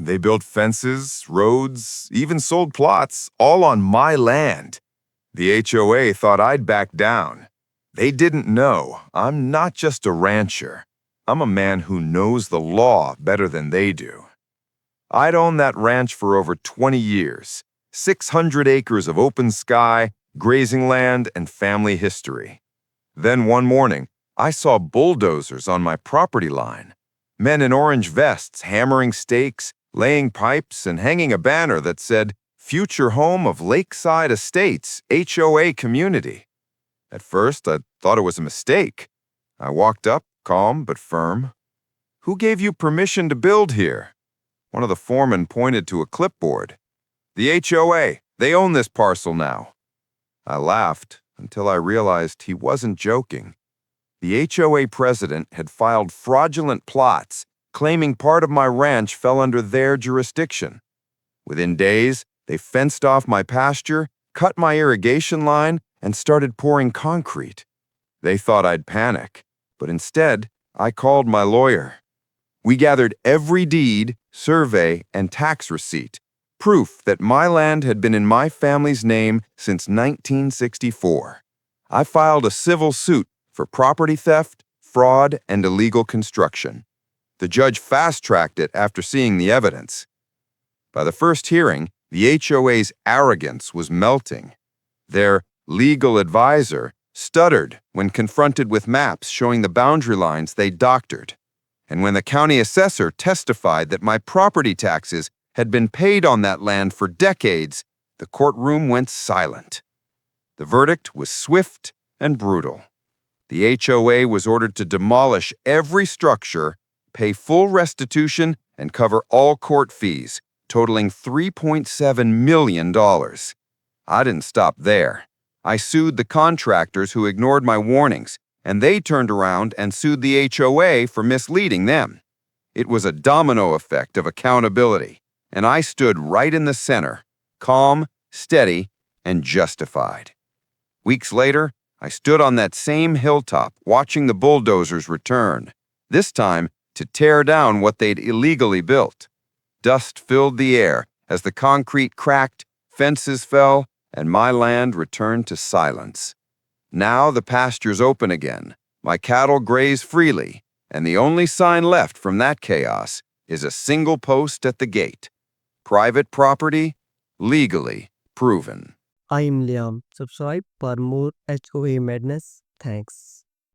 They built fences, roads, even sold plots, all on my land. The HOA thought I'd back down. They didn't know I'm not just a rancher. I'm a man who knows the law better than they do. I'd owned that ranch for over 20 years, 600 acres of open sky, grazing land, and family history. Then one morning, I saw bulldozers on my property line. Men in orange vests hammering stakes, laying pipes, and hanging a banner that said, "Future Home of Lakeside Estates, HOA Community." At first, I thought it was a mistake. I walked up, calm but firm. "Who gave you permission to build here?" One of the foremen pointed to a clipboard. "The HOA. They own this parcel now." I laughed until I realized he wasn't joking. The HOA president had filed fraudulent plots, claiming part of my ranch fell under their jurisdiction. Within days, they fenced off my pasture, cut my irrigation line, and started pouring concrete. They thought I'd panic, but instead, I called my lawyer. We gathered every deed, survey, and tax receipt, proof that my land had been in my family's name since 1964. I filed a civil suit for property theft, fraud, and illegal construction. The judge fast-tracked it after seeing the evidence. By the first hearing, the HOA's arrogance was melting. Their legal advisor stuttered when confronted with maps showing the boundary lines they doctored. And when the county assessor testified that my property taxes had been paid on that land for decades, the courtroom went silent. The verdict was swift and brutal. The HOA was ordered to demolish every structure, pay full restitution, and cover all court fees, totaling $3.7 million. I didn't stop there. I sued the contractors who ignored my warnings, and they turned around and sued the HOA for misleading them. It was a domino effect of accountability, and I stood right in the center, calm, steady, and justified. Weeks later, I stood on that same hilltop watching the bulldozers return, this time to tear down what they'd illegally built. Dust filled the air as the concrete cracked, fences fell, and my land returned to silence. Now the pasture's open again, my cattle graze freely, and the only sign left from that chaos is a single post at the gate. Private property, legally proven. I am Liam. Subscribe for more HOA madness. Thanks.